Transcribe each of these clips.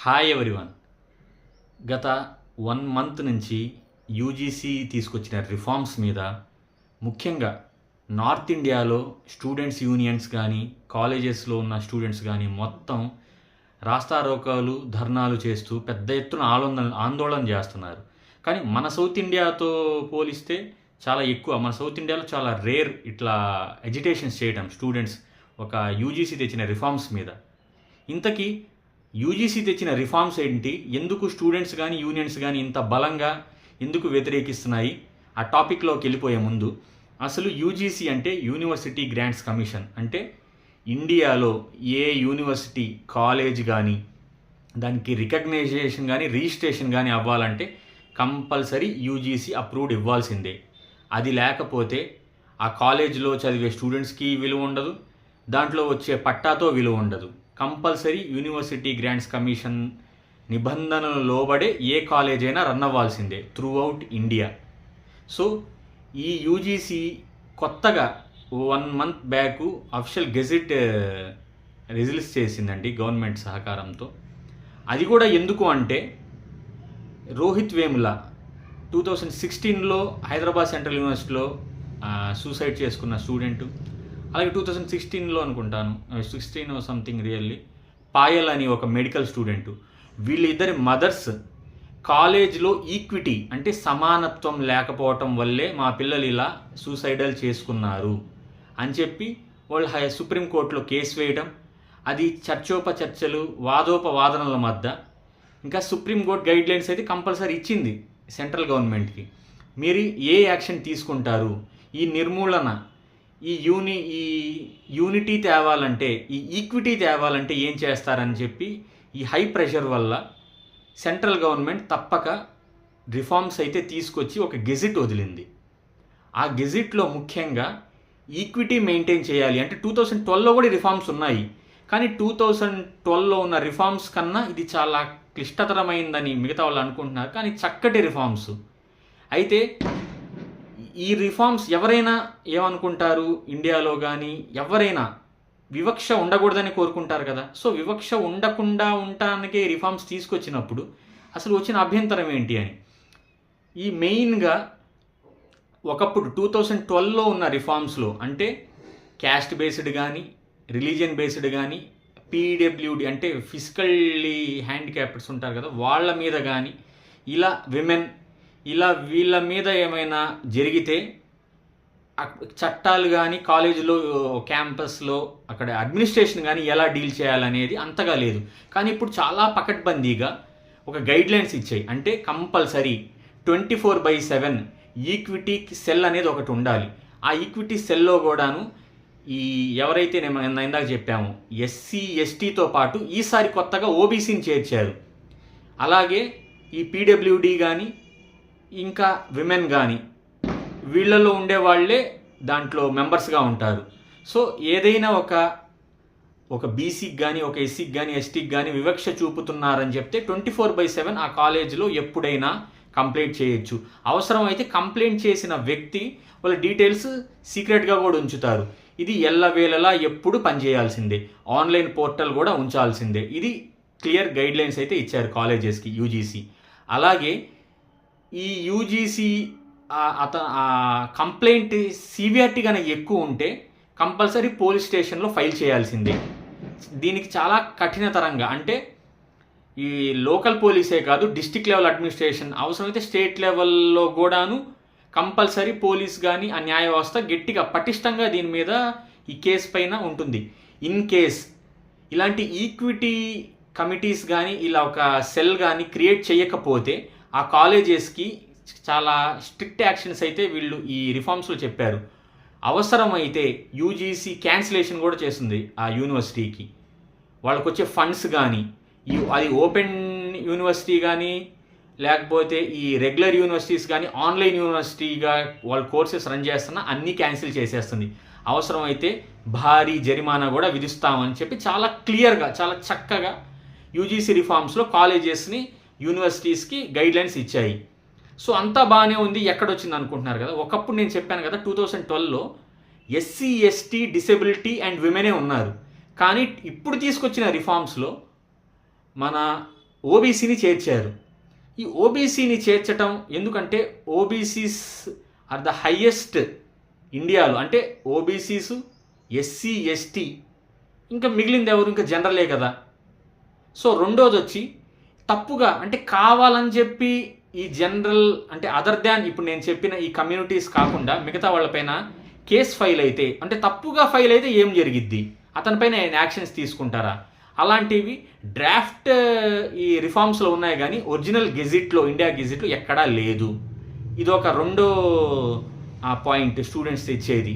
Hi everyone. గత 1 month నుంచి UGC తీసుకొచ్చిన రిఫార్మ్స్ మీద ముఖ్యంగా నార్త్ ఇండియాలో స్టూడెంట్స్ యూనియన్స్ కానీ కాలేజెస్లో ఉన్న స్టూడెంట్స్ కానీ మొత్తం రాస్తారోకాలు ధర్నాలు చేస్తూ పెద్ద ఎత్తున ఆందోళన చేస్తున్నారు. కానీ మన సౌత్ ఇండియాతో పోలిస్తే చాలా ఎక్కువ. మన సౌత్ ఇండియాలో చాలా రేర్ ఇట్లా ఎజిటేషన్స్ చేయడం స్టూడెంట్స్ ఒక యూజీసీ తెచ్చిన రిఫార్మ్స్ మీద. ఇంతకీ యూజీసీ తెచ్చిన రిఫార్మ్స్ ఏంటి, ఎందుకు స్టూడెంట్స్ కానీ యూనియన్స్ కానీ ఇంత బలంగా ఎందుకు వ్యతిరేకిస్తున్నాయి, ఆ టాపిక్లోకి వెళ్ళిపోయే ముందు అసలు యూజీసీ అంటే యూనివర్సిటీ గ్రాంట్స్ కమిషన్ అంటే ఇండియాలో ఏ యూనివర్సిటీ కాలేజ్ కానీ దానికి రికగ్నైజేషన్ కానీ రిజిస్ట్రేషన్ కానీ అవ్వాలంటే కంపల్సరీ యూజీసీ అప్రూవ్డ్ ఇవ్వాల్సిందే. అది లేకపోతే ఆ కాలేజ్లో చదివే స్టూడెంట్స్కి విలువ ఉండదు, దాంట్లో వచ్చే పట్టాతో విలువ ఉండదు. కంపల్సరీ యూనివర్సిటీ గ్రాంట్స్ కమిషన్ నిబంధనలు లోబడే ఏ కాలేజ్ అయినా రన్ అవ్వాల్సిందే త్రూ అవుట్ ఇండియా. సో ఈ యూజీసీ కొత్తగా 1 month back official gazette release చేసిందండి గవర్నమెంట్ సహకారంతో. అది కూడా ఎందుకు అంటే రోహిత్ వేముల 2016లో హైదరాబాద్ సెంట్రల్ యూనివర్సిటీలో సూసైడ్ చేసుకున్న స్టూడెంటు, అలాగే 2016లో అనుకుంటాను 16 సంథింగ్ రియల్లీ పాయల్ అని ఒక మెడికల్ స్టూడెంటు, వీళ్ళిద్దరి మదర్స్ కాలేజ్లో ఈక్విటీ అంటే సమానత్వం లేకపోవటం వల్లే మా పిల్లలు ఇలా సూసైడల్ చేసుకున్నారు అని చెప్పి వాళ్ళు సుప్రీంకోర్టులో కేసు వేయడం, అది చర్చోపచర్చలు వాదోపవాదనల మధ్య ఇంకా సుప్రీంకోర్టు గైడ్లైన్స్ అయితే కంపల్సరీ ఇచ్చింది సెంట్రల్ గవర్నమెంట్కి. మీరు ఏ యాక్షన్ తీసుకుంటారు, ఈ నిర్మూలన ఈ యూనిటీ తేవాలంటే ఈ ఈక్విటీ తేవాలంటే ఏం చేస్తారని చెప్పి ఈ హై ప్రెషర్ వల్ల సెంట్రల్ గవర్నమెంట్ తప్పక రిఫార్మ్స్ అయితే తీసుకొచ్చి ఒక గెజిట్ వదిలింది. ఆ గెజిట్లో ముఖ్యంగా ఈక్విటీ మెయింటైన్ చేయాలి అంటే 2012లో కూడా రిఫార్మ్స్ ఉన్నాయి, కానీ 2012లో ఉన్న రిఫార్మ్స్ కన్నా ఇది చాలా క్లిష్టతరమైందని మిగతా వాళ్ళు అనుకుంటున్నారు, కానీ చక్కటి రిఫార్మ్స్. అయితే ఈ రిఫార్మ్స్ ఎవరైనా ఏమనుకుంటారు, ఇండియాలో కానీ ఎవరైనా వివక్ష ఉండకూడదని కోరుకుంటారు కదా. సో వివక్ష ఉండకుండా ఉండటానికే రిఫార్మ్స్ తీసుకొచ్చినప్పుడు అసలు వచ్చిన అభ్యంతరం ఏంటి అని ఈ మెయిన్గా ఒకప్పుడు 2012లో ఉన్న రిఫార్మ్స్లో అంటే క్యాస్ట్ బేస్డ్ కానీ రిలీజియన్ బేస్డ్ కానీ పీడబ్ల్యూడి అంటే ఫిజికల్లీ హ్యాండిక్యాప్డ్స్ ఉంటారు కదా వాళ్ళ మీద కానీ ఇలా విమెన్ ఇలా వీళ్ళ మీద ఏమైనా జరిగితే చట్టాలు కానీ కాలేజీలో క్యాంపస్లో అక్కడ అడ్మినిస్ట్రేషన్ కానీ ఎలా డీల్ చేయాలనేది అంతగా లేదు. కానీ ఇప్పుడు చాలా పకడ్బందీగా ఒక గైడ్లైన్స్ ఇచ్చాయి. అంటే కంపల్సరీ 24/7 ఈక్విటీ సెల్ అనేది ఒకటి ఉండాలి. ఆ ఈక్విటీ సెల్లో కూడాను ఈ ఎవరైతే నేను ఇందాక చెప్పాము ఎస్సీ ఎస్టీతో పాటు ఈసారి కొత్తగా ఓబీసీని చేర్చారు. అలాగే ఈ పీడబ్ల్యూడి కానీ ఇంకా విమెన్ కానీ వీళ్ళలో ఉండేవాళ్లే దాంట్లో మెంబర్స్గా ఉంటారు. సో ఏదైనా ఒక బీసీకి కానీ ఒక ఎస్సీకి కానీ ఎస్టీకి కానీ వివక్ష చూపుతున్నారని చెప్తే 24/7 ఆ కాలేజీలో ఎప్పుడైనా కంప్లైంట్ చేయొచ్చు. అవసరమైతే కంప్లైంట్ చేసిన వ్యక్తి వాళ్ళ డీటెయిల్స్ సీక్రెట్గా కూడా ఉంచుతారు. ఇది ఎల్లవేళలా ఎప్పుడు పనిచేయాల్సిందే, ఆన్లైన్ పోర్టల్ కూడా ఉంచాల్సిందే. ఇది క్లియర్ గైడ్లైన్స్ అయితే ఇచ్చారు కాలేజెస్కి యూజీసీ. అలాగే ఈ యూజీసీ కంప్లైంట్ సివియారిటీ కానీ ఎక్కువ ఉంటే కంపల్సరీ పోలీస్ స్టేషన్లో ఫైల్ చేయాల్సిందే. దీనికి చాలా కఠినతరంగా అంటే ఈ లోకల్ పోలీసే కాదు డిస్ట్రిక్ట్ లెవెల్ అడ్మినిస్ట్రేషన్ అవసరమైతే స్టేట్ లెవెల్లో కూడాను కంపల్సరీ పోలీస్ కానీ ఆ న్యాయ వ్యవస్థ గట్టిగా పటిష్టంగా దీని మీద ఈ కేసు పైన ఉంటుంది. ఇన్ కేస్ ఇలాంటి ఈక్విటీ కమిటీస్ కానీ ఇలా ఒక సెల్ కానీ క్రియేట్ చేయకపోతే ఆ కాలేజెస్కి చాలా స్ట్రిక్ట్ యాక్షన్స్ అయితే వీళ్ళు ఈ రిఫార్మ్స్లో చెప్పారు. అవసరమైతే యూజీసీ క్యాన్సిలేషన్ కూడా చేస్తుంది ఆ యూనివర్సిటీకి. వాళ్ళకు వచ్చే ఫండ్స్ కానీ అది ఓపెన్ యూనివర్సిటీ కానీ లేకపోతే ఈ రెగ్యులర్ యూనివర్సిటీస్ కానీ ఆన్లైన్ యూనివర్సిటీగా వాళ్ళ కోర్సెస్ రన్ చేస్తున్నా అన్నీ క్యాన్సిల్ చేసేస్తుంది. అవసరమైతే భారీ జరిమానా కూడా విధిస్తామని చెప్పి చాలా క్లియర్గా చాలా చక్కగా యూజీసీ రిఫార్మ్స్లో కాలేజెస్ని యూనివర్సిటీస్కి గైడ్లైన్స్ ఇచ్చాయి. సో అంతా బాగానే ఉంది, ఎక్కడొచ్చింది అనుకుంటున్నారు కదా. ఒకప్పుడు నేను చెప్పాను కదా 2012లో ఎస్సీ ఎస్టీ డిసేబిలిటీ అండ్ విమెనే ఉన్నారు, కానీ ఇప్పుడు తీసుకొచ్చిన రిఫార్మ్స్లో మన ఓబీసీని చేర్చారు. ఈ ఓబీసీని చేర్చటం ఎందుకంటే ఓబీసీస్ ఆర్ ద హయ్యెస్ట్ ఇండియాలో. అంటే ఓబీసీస్, ఎస్సీ, ఎస్టీ, ఇంకా మిగిలింది ఎవరు? ఇంకా జనరలే కదా. సో రెండోది వచ్చి తప్పుగా, అంటే కావాలని చెప్పి ఈ జనరల్, అంటే అదర్ దాన్ ఇప్పుడు నేను చెప్పిన ఈ కమ్యూనిటీస్ కాకుండా మిగతా వాళ్ళపైన కేసు ఫైల్ అయితే, అంటే తప్పుగా ఫైల్ అయితే ఏం జరిగిద్ది? అతనిపైన యాక్షన్స్ తీసుకుంటారా? అలాంటివి డ్రాఫ్ట్ ఈ రిఫార్మ్స్లో ఉన్నాయి కానీ ఒరిజినల్ గెజిట్లో, ఇండియా గెజిట్లో ఎక్కడా లేదు. ఇది ఒక రెండో పాయింట్ స్టూడెంట్స్ తెచ్చేది.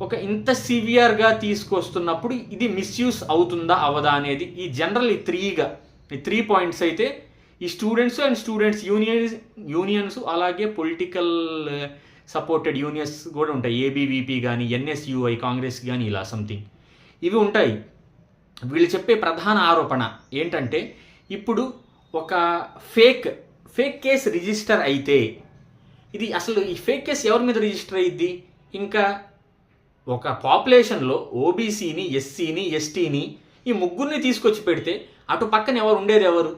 ఒక ఇంత సివియర్గా తీసుకొస్తున్నప్పుడు ఇది మిస్యూస్ అవుతుందా అవదా అనేది ఈ జనరల్ ఈ త్రీ పాయింట్స్ అయితే ఈ స్టూడెంట్స్ అండ్ స్టూడెంట్స్ యూనియన్స్ అలాగే పొలిటికల్ సపోర్టెడ్ యూనియన్స్ కూడా ఉంటాయి. ఏబీవీపీ కానీ, ఎన్ఎస్యుఐ, కాంగ్రెస్ కానీ, ఇలా సంథింగ్ ఇవి ఉంటాయి. వీళ్ళు చెప్పే ప్రధాన ఆరోపణ ఏంటంటే ఇప్పుడు ఒక ఫేక్ కేసు రిజిస్టర్ అయితే ఇది అసలు ఈ ఫేక్ కేసు ఎవరి మీద రిజిస్టర్ అయ్యిద్ది? ఇంకా ఒక పాపులేషన్లో ఓబీసీని, ఎస్సీని, ఎస్టీని ఈ ముగ్గురిని తీసుకొచ్చి పెడితే అటు పక్కన ఉండేది ఎవరు?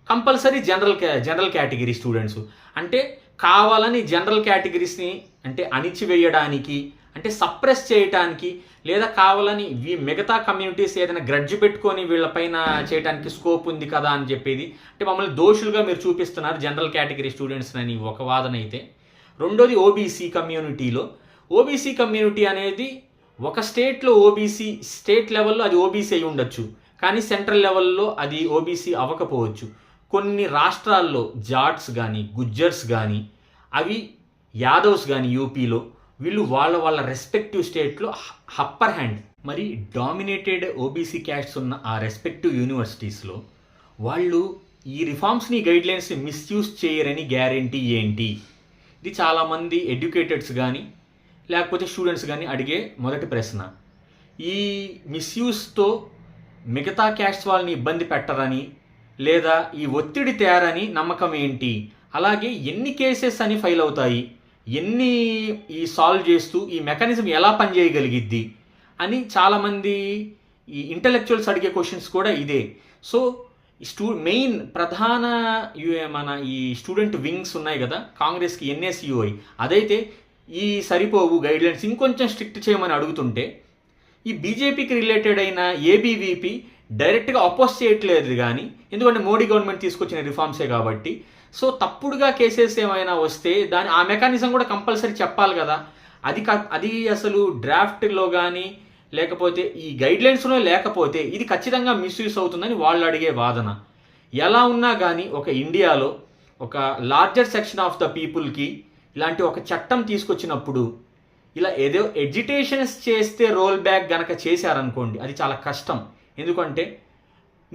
Compulsory general category students. అంటే కావాలని జనరల్ కేటగిరీస్ని అంటే అణిచివేయడానికి, అంటే సప్రెస్ చేయడానికి, లేదా కావాలని మిగతా కమ్యూనిటీస్ ఏదైనా గ్రడ్జ్ పెట్టుకొని వీళ్ళపైన చేయడానికి స్కోప్ ఉంది కదా అని చెప్పేది. అంటే మమ్మల్ని దోషులుగా మీరు చూపిస్తున్నారు జనరల్ కేటగిరీ స్టూడెంట్స్ అని ఒక వాదన అయితే. రెండోది ఓబీసీ కమ్యూనిటీ అనేది ఒక స్టేట్లో ఓబీసీ, స్టేట్ లెవెల్లో అది ఓబీసీ అయి ఉండొచ్చు, కానీ సెంట్రల్ లెవెల్లో అది ఓబీసీ అవ్వకపోవచ్చు. కొన్ని రాష్ట్రాల్లో జాట్స్ కానీ, గుజ్జర్స్ కానీ, అవి యాదవ్స్ కానీ యూపీలో, వీళ్ళు వాళ్ళ రెస్పెక్టివ్ స్టేట్లో అప్పర్ హ్యాండ్. మరి డామినేటెడ్ ఓబీసీ క్యాస్ట్స్ ఉన్న ఆ రెస్పెక్టివ్ యూనివర్సిటీస్లో వాళ్ళు ఈ రిఫార్మ్స్ని, గైడ్లైన్స్ని మిస్యూజ్ చేయరని గ్యారంటీ ఏంటి? ఇది చాలామంది ఎడ్యుకేటెడ్స్ కానీ లేకపోతే స్టూడెంట్స్ కానీ అడిగే మొదటి ప్రశ్న. ఈ మిస్యూజ్తో మిగతా క్యాస్ట్ వాళ్ళని ఇబ్బంది పెట్టరని, లేదా ఈ ఒత్తిడి తేరని నమ్మకం ఏంటి? అలాగే ఎన్ని కేసెస్ అని ఫైల్ అవుతాయి, ఎన్ని ఈ సాల్వ్ చేస్తూ ఈ మెకానిజం ఎలా పనిచేయగలిగిద్ది అని చాలామంది ఈ ఇంటలెక్చువల్స్ అడిగే క్వశ్చన్స్ కూడా ఇదే. సో మెయిన్ ప్రధాన మన ఈ స్టూడెంట్ వింగ్స్ ఉన్నాయి కదా, కాంగ్రెస్కి ఎన్ఎస్యుఐ, అదైతే ఈ సరిపోవు గైడ్లైన్స్ ఇంకొంచెం స్ట్రిక్ట్ చేయమని అడుగుతుంటే ఈ బీజేపీకి రిలేటెడ్ అయిన ఏబీవీపీ డైరెక్ట్గా అపోజ్ చేయట్లేదు కానీ, ఎందుకంటే మోడీ గవర్నమెంట్ తీసుకొచ్చిన రిఫార్మ్సే కాబట్టి. సో తప్పుడుగా కేసెస్ ఏమైనా వస్తే ఆ మెకానిజం కూడా కంపల్సరీ చెప్పాలి కదా. అది అసలు డ్రాఫ్ట్లో కానీ లేకపోతే ఈ గైడ్లైన్స్లో లేకపోతే ఇది ఖచ్చితంగా మిస్యూజ్ అవుతుందని వాళ్ళు అడిగే వాదన. ఎలా ఉన్నా కానీ ఒక ఇండియాలో ఒక లార్జర్ సెక్షన్ ఆఫ్ ద పీపుల్కి ఇలాంటి ఒక చట్టం తీసుకొచ్చినప్పుడు ఇలా ఏదో ఎడ్యుటేషన్స్ చేస్తే రోల్ బ్యాక్ గనక చేశారనుకోండి, అది చాలా కష్టం. ఎందుకంటే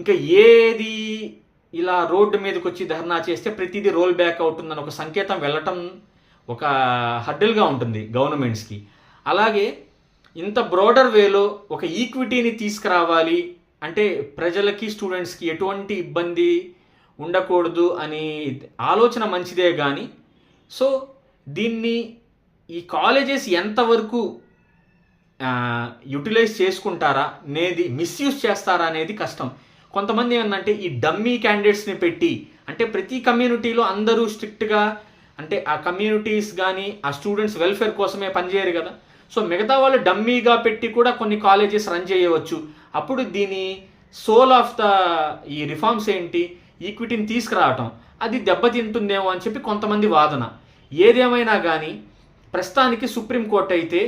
ఇంకా ఏది ఇలా రోడ్డు మీదకి వచ్చి ధర్నా చేస్తే ప్రతిదీ రోల్ బ్యాక్ అవుతుందని ఒక సంకేతం వెళ్ళటం ఒక హడ్డల్గా ఉంటుంది గవర్నమెంట్స్కి. అలాగే ఇంత బ్రాడర్ వేలో ఒక ఈక్విటీని తీసుకురావాలి అంటే ప్రజలకి, స్టూడెంట్స్కి ఎటువంటి ఇబ్బంది ఉండకూడదు అని ఆలోచన మంచిదే కానీ, సో దీన్ని ఈ కాలేజెస్ ఎంతవరకు యూటిలైజ్ చేసుకుంటారా అనేది, మిస్యూజ్ చేస్తారా అనేది కష్టం. కొంతమంది ఏంటంటే ఈ డమ్మీ క్యాండిడేట్స్ని పెట్టి, అంటే ప్రతి కమ్యూనిటీలో అందరూ స్ట్రిక్ట్గా, అంటే ఆ కమ్యూనిటీస్ కానీ ఆ స్టూడెంట్స్ వెల్ఫేర్ కోసమే పనిచేయరు కదా. సో మిగతా వాళ్ళు డమ్మీగా పెట్టి కూడా కొన్ని కాలేజెస్ రన్ చేయవచ్చు. అప్పుడు దీని సోల్ ఆఫ్ ద ఈ రిఫార్మ్స్ ఏంటి, ఈక్విటీని తీసుకురావటం, అది దెబ్బతింటుందేమో అని చెప్పి కొంతమంది వాదన. ఏదేమైనా కానీ ప్రస్తుతానికి సుప్రీంకోర్టు అయితే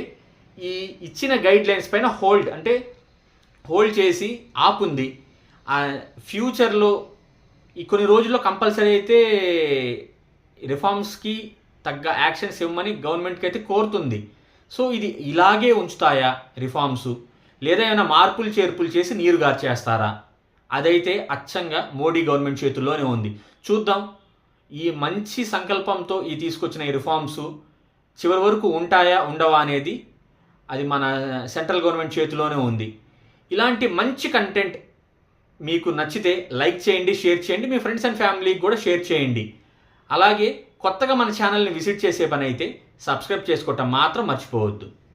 ఈ ఇచ్చిన గైడ్లైన్స్ పైన హోల్డ్ చేసి ఆపుంది. ఫ్యూచర్లో ఈ కొన్ని రోజుల్లో కంపల్సరీ అయితే రిఫార్మ్స్కి తగ్గ యాక్షన్స్ ఇవ్వమని గవర్నమెంట్కి అయితే కోరుతుంది. సో ఇది ఇలాగే ఉంచుతాయా రిఫార్మ్స్, లేదా ఏమైనా మార్పులు చేర్పులు చేసి నీరు గార్చేస్తారా? అదైతే అచ్చంగా మోడీ గవర్నమెంట్ చేతుల్లోనే ఉంది. చూద్దాం. ఈ మంచి సంకల్పంతో తీసుకొచ్చిన ఈ రిఫార్మ్స్ చివరి వరకు ఉంటాయా ఉండవా అనేది అది మన సెంట్రల్ గవర్నమెంట్ చేతిలోనే ఉంది. ఇలాంటి మంచి కంటెంట్ మీకు నచ్చితే లైక్ చేయండి, షేర్ చేయండి, మీ ఫ్రెండ్స్ అండ్ ఫ్యామిలీకి కూడా షేర్ చేయండి. అలాగే కొత్తగా మన ఛానల్ని విజిట్ చేసే పని అయితే సబ్స్క్రైబ్ చేసుకోవటం మాత్రం మర్చిపోవద్దు.